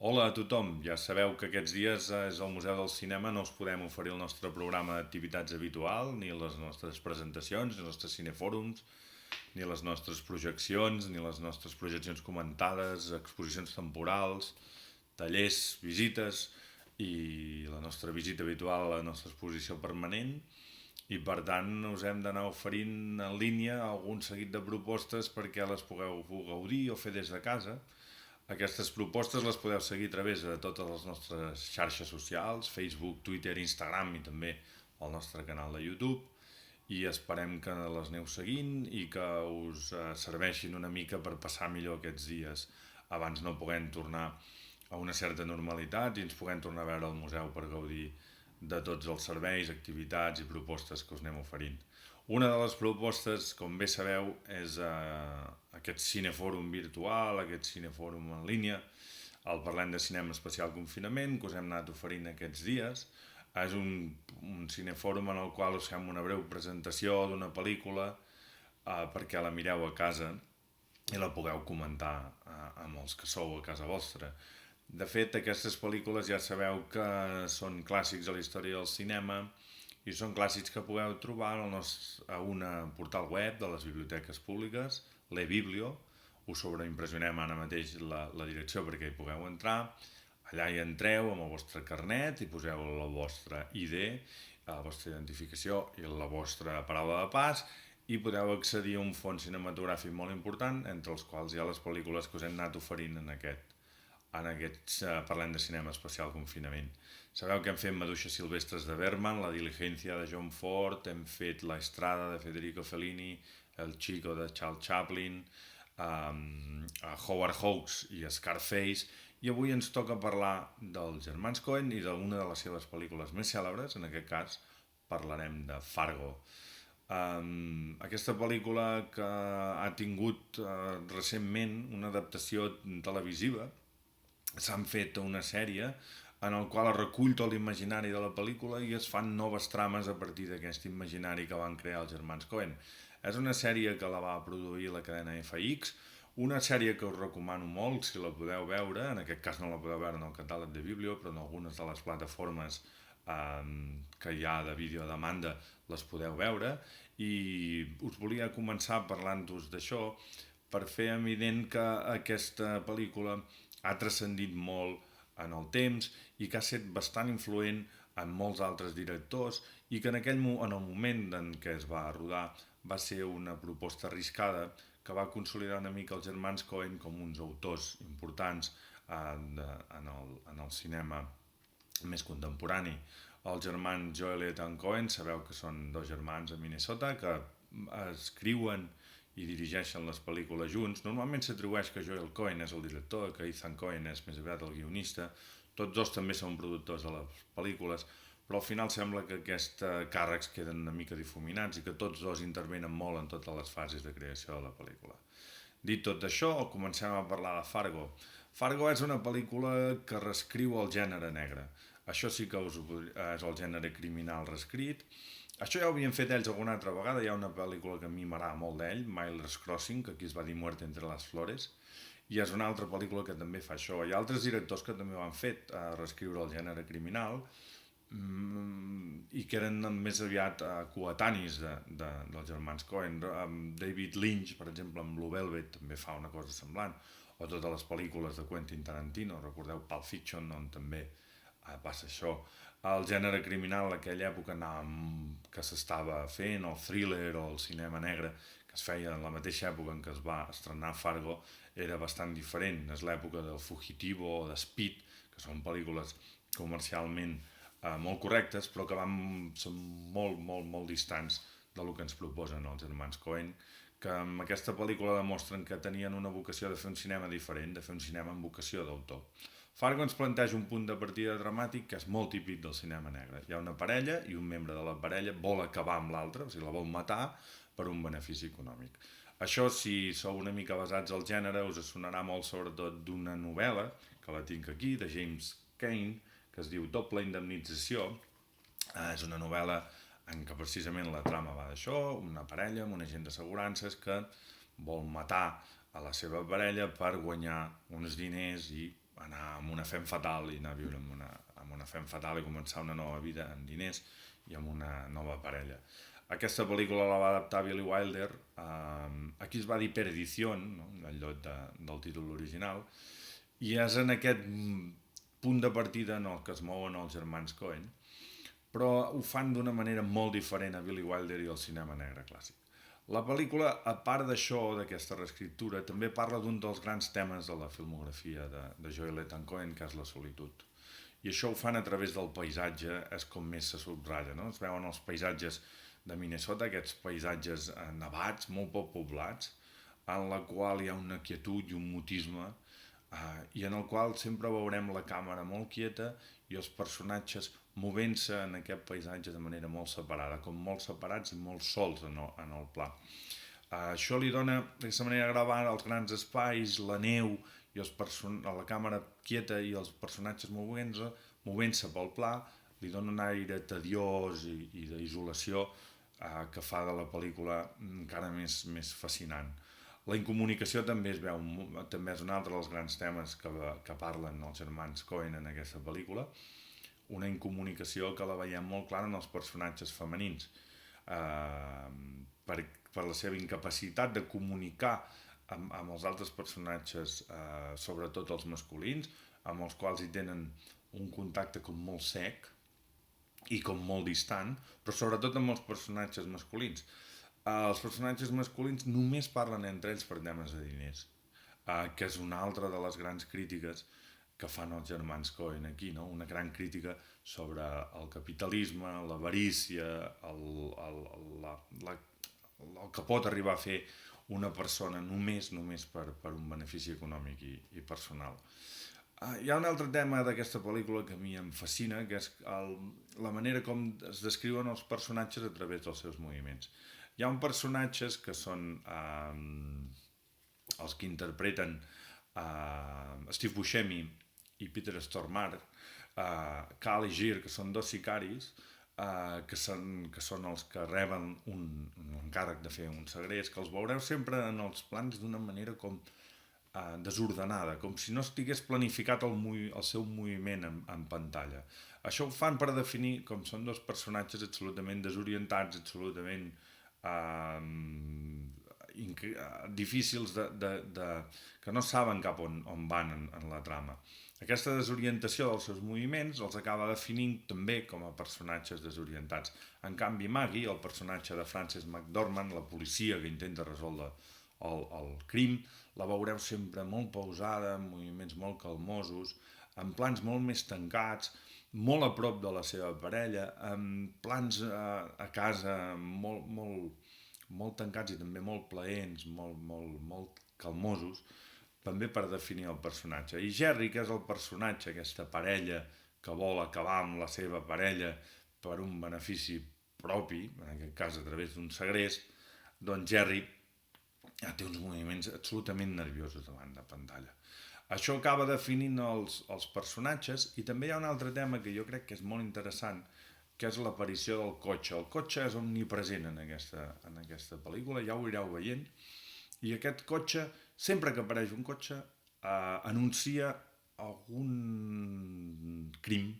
Hola a tothom, ja sabeu que aquests dies és al Museu del Cinema, no us podem oferir el nostre programa d'activitats habitual, ni les nostres presentacions, ni els nostres cinefòrums, ni les nostres projeccions, ni les nostres projeccions comentades, exposicions temporals, tallers, visites i la nostra visita habitual a la nostra exposició permanent. I per tant us hem d'anar oferint en línia algun seguit de propostes perquè les pugueu gaudir o fer des de casa. Aquestes propostes les podeu seguir a través de totes les nostres xarxes socials, Facebook, Twitter, Instagram i també el nostre canal de YouTube. I esperem que les aneu seguint i que us serveixin una mica per passar millor aquests dies abans no puguem tornar a una certa normalitat i ens puguem tornar a veure al museu per gaudir de tots els serveis, activitats i propostes que us anem oferint. Una de les propostes, com bé sabeu, és aquest cinefòrum virtual, aquest cinefòrum en línia, el Parlem de Cinema Especial Confinament, que us hem anat oferint aquests dies. És un cinefòrum en el qual us fem una breu presentació d'una pel·lícula perquè la mireu a casa i la pugueu comentar amb els que sou a casa vostra. De fet, aquestes pel·lícules ja sabeu que són clàssics a la història del cinema i són clàssics que podeu trobar a un portal web de les biblioteques públiques, l'eBiblio. Us sobreimpressionem ara mateix la direcció perquè hi pugueu entrar. Allà hi entreu amb el vostre carnet i poseu la vostra ID, la vostra identificació i la vostra paraula de pas i podeu accedir a un fons cinematogràfic molt important, entre els quals hi ha les pel·lícules que us hem anat oferint en aquests Parlem de Cinema Especial Confinament. Sabeu que hem fet Maduixes Silvestres de Bergman, La Diligencia de John Ford, hem fet La Estrada de Federico Fellini, El Chico de Charles Chaplin, Howard Hawks i Scarface, i avui ens toca parlar dels germans Coen i d'una de les seves pel·lícules més cèlebres. En aquest cas parlarem de Fargo. Aquesta pel·lícula que ha tingut recentment una adaptació televisiva. S'han fet una sèrie en el qual es recull tot l'imaginari de la pel·lícula i es fan noves trames a partir d'aquest imaginari que van crear els germans Coen. És una sèrie que la va produir la cadena FX, una sèrie que us recomano molt si la podeu veure. En aquest cas no la podeu veure en el catàleg de Biblio, però en algunes de les plataformes que hi ha de vídeo a demanda les podeu veure. I us volia començar parlant-vos d'això per fer evident que aquesta pel·lícula ha transcendit molt en el temps i que ha estat bastant influent en molts altres directors i que en el moment en què es va rodar va ser una proposta arriscada que va consolidar una mica els germans Coen com uns autors importants en el cinema més contemporani. Els germans Joel i Ethan Coen, sabeu que són dos germans a Minnesota que escriuen i dirigeixen les pel·lícules junts. Normalment s'atribueix que Joel Coen és el director, que Ethan Coen és més aviat el guionista. Tots dos també són productors de les pel·lícules, però al final sembla que aquests càrrecs queden una mica difuminats i que tots dos intervenen molt en totes les fases de creació de la pel·lícula. Dit tot això, comencem a parlar de Fargo. Fargo és una pel·lícula que reescriu el gènere negre. Això sí que és el gènere criminal reescrit. Això ja ho havien fet ells alguna altra vegada. Hi ha una pel·lícula que a mi m'agrada molt d'ell, Miller's Crossing, que aquí es va dir Muerte entre les flores, i és una altra pel·lícula que també fa això. Hi ha altres directors que també ho han fet, a reescriure el gènere criminal, i que eren més aviat coetanis dels germans Coen. David Lynch, per exemple, amb Blue Velvet també fa una cosa semblant, o totes les pel·lícules de Quentin Tarantino, recordeu Pulp Fiction, on també passa això. El gènere criminal en aquella època que s'estava fent, el thriller o el cinema negre que es feia en la mateixa època en què es va estrenar Fargo, era bastant diferent. És l'època del Fugitivo o de Speed, que són pel·lícules comercialment molt correctes, però que són molt distants del que ens proposen els germans Coen, que amb aquesta pel·lícula demostren que tenien una vocació de fer un cinema diferent, de fer un cinema amb vocació d'autor. Fargo ens planteja un punt de partida dramàtic que és molt típic del cinema negre. Hi ha una parella i un membre de la parella vol acabar amb l'altre, o sigui, la vol matar per un benefici econòmic. Això, si sou una mica basats al gènere, us sonarà molt sobretot d'una novel·la, que la tinc aquí, de James Cain, que es diu Doble indemnització. És una novel·la en què precisament la trama va d'això, una parella amb un agent d'assegurances que vol matar a la seva parella per guanyar uns diners i anar amb una fem fatal i anar a viure amb una fem fatal i començar una nova vida amb diners i amb una nova parella. Aquesta pel·lícula la va adaptar Billy Wilder, aquí es va dir Perdición, no? En lloc del títol original, i és en aquest punt de partida en el que es mouen els germans Coen, però ho fan d'una manera molt diferent a Billy Wilder i al cinema negre clàssic. La pel·lícula, a part d'això, d'aquesta reescriptura, també parla d'un dels grans temes de la filmografia de Joel Ethan Coen, que és la solitud. I això ho fan a través del paisatge, és com més se subratlla, no? Es veuen els paisatges de Minnesota, aquests paisatges nevats, molt poc poblats, en la qual hi ha una quietud i un mutisme, i en el qual sempre veurem la càmera molt quieta i els personatges movent-se en aquest paisatge de manera molt separada, com molt separats i molt sols en el pla. Això li dona, d'aquesta manera, gravar els grans espais, la neu i la càmera quieta i els personatges movent-se pel pla, li dona un aire tediós i d'isolació que fa de la pel·lícula encara més fascinant. La incomunicació també es veu, també és un altre dels grans temes que parlen els germans Coen en aquesta pel·lícula, una incomunicació que la veiem molt clara en els personatges femenins, per la seva incapacitat de comunicar amb els altres personatges, sobretot els masculins, amb els quals hi tenen un contacte com molt sec i com molt distant, però sobretot amb els personatges masculins. Els personatges masculins només parlen entre ells per temes de diners, que és una altra de les grans crítiques que fan els germans Coen aquí, no? Una gran crítica sobre el capitalisme, l'avarícia, el que pot arribar a fer una persona només per un benefici econòmic i personal. Hi ha un altre tema d'aquesta pel·lícula que a mi em fascina, que és la manera com es descriuen els personatges a través dels seus moviments. Hi ha uns personatges que són els que interpreten Steve Buscemi i Peter Stormare, Cal i Gir, que són dos sicaris, que són els que reben un encàrrec de fer un segrest, que els veureu sempre en els plans d'una manera com desordenada, com si no estigués planificat el seu moviment en pantalla. Això ho fan per definir com són dos personatges absolutament desorientats, absolutament difícils que no saben cap on van en la trama. Aquesta desorientació dels seus moviments els acaba definint també com a personatges desorientats. En canvi, Maggie, el personatge de Frances McDormand, la policia que intenta resoldre el crim, la veureu sempre molt pausada, amb moviments molt calmosos, en plans molt més tancats, molt a prop de la seva parella, amb plans a casa molt tancats i també molt plaents, molt calmosos, també per definir el personatge. I Jerry, que és el personatge, aquesta parella que vol acabar amb la seva parella per un benefici propi, en aquest cas a través d'un segrest, doncs Jerry té uns moviments absolutament nerviosos davant de pantalla. Això acaba definint els personatges, i també hi ha un altre tema que jo crec que és molt interessant, que és l'aparició del cotxe. El cotxe és omnipresent en aquesta pel·lícula, ja ho ireu veient, i aquest cotxe, sempre que apareix un cotxe, anuncia algun crim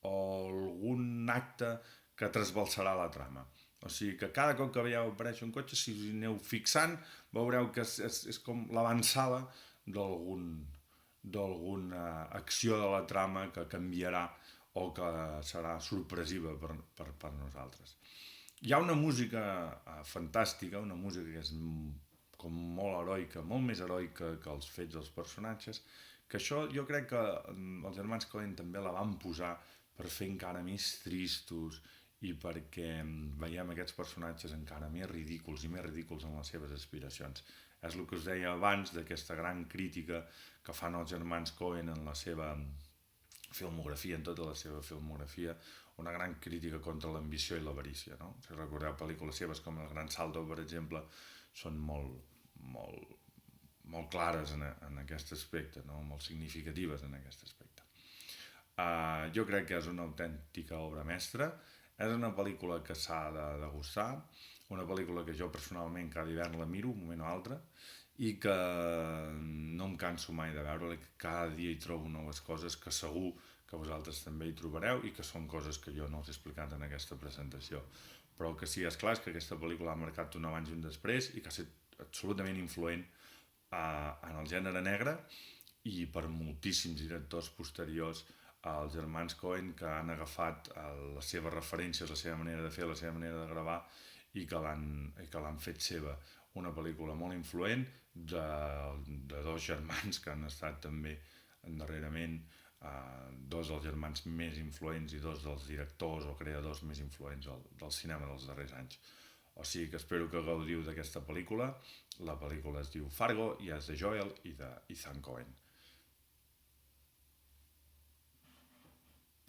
o algun acte que trasbalsarà la trama. O sigui que cada cop que veieu aparèixer un cotxe, si us hi aneu fixant, veureu que és com l'avançada d'alguna acció de la trama que canviarà o que serà sorpresiva per nosaltres. Hi ha una música fantàstica, una música que és com molt heroica, molt més heroica que els fets dels personatges, que això jo crec que els germans Coen també la van posar per fer encara més tristos i perquè veiem aquests personatges encara més ridículs en les seves aspiracions. És el que us deia abans d'aquesta gran crítica que fan els germans Coen en la seva filmografia, en tota la seva filmografia, una gran crítica contra l'ambició i l'avarícia, no? Si recordeu pel·lícules seves com El Gran Salto, per exemple, són molt clares en aquest aspecte, no? Molt significatives en aquest aspecte. Jo crec que és una autèntica obra mestra, és una pel·lícula que s'ha de degustar, una pel·lícula que jo personalment cada hivern la miro un moment o altre, i que no em canso mai de veure-la, que cada dia hi trobo noves coses que segur que vosaltres també hi trobareu i que són coses que jo no us he explicat en aquesta presentació. Però el que sí és clar és que aquesta pel·lícula ha marcat un abans i un després i que ha estat absolutament influent en el gènere negre i per moltíssims directors posteriors als germans Coen que han agafat les seves referències, la seva manera de fer, la seva manera de gravar i que l'han fet seva. Una pel·lícula molt influent de dos germans que han estat també darrerament dos dels germans més influents i dos dels directors o creadors més influents del cinema dels darrers anys. O sigui que espero que gaudiu d'aquesta pel·lícula. La pel·lícula es diu Fargo i és de Joel i de Ethan Coen.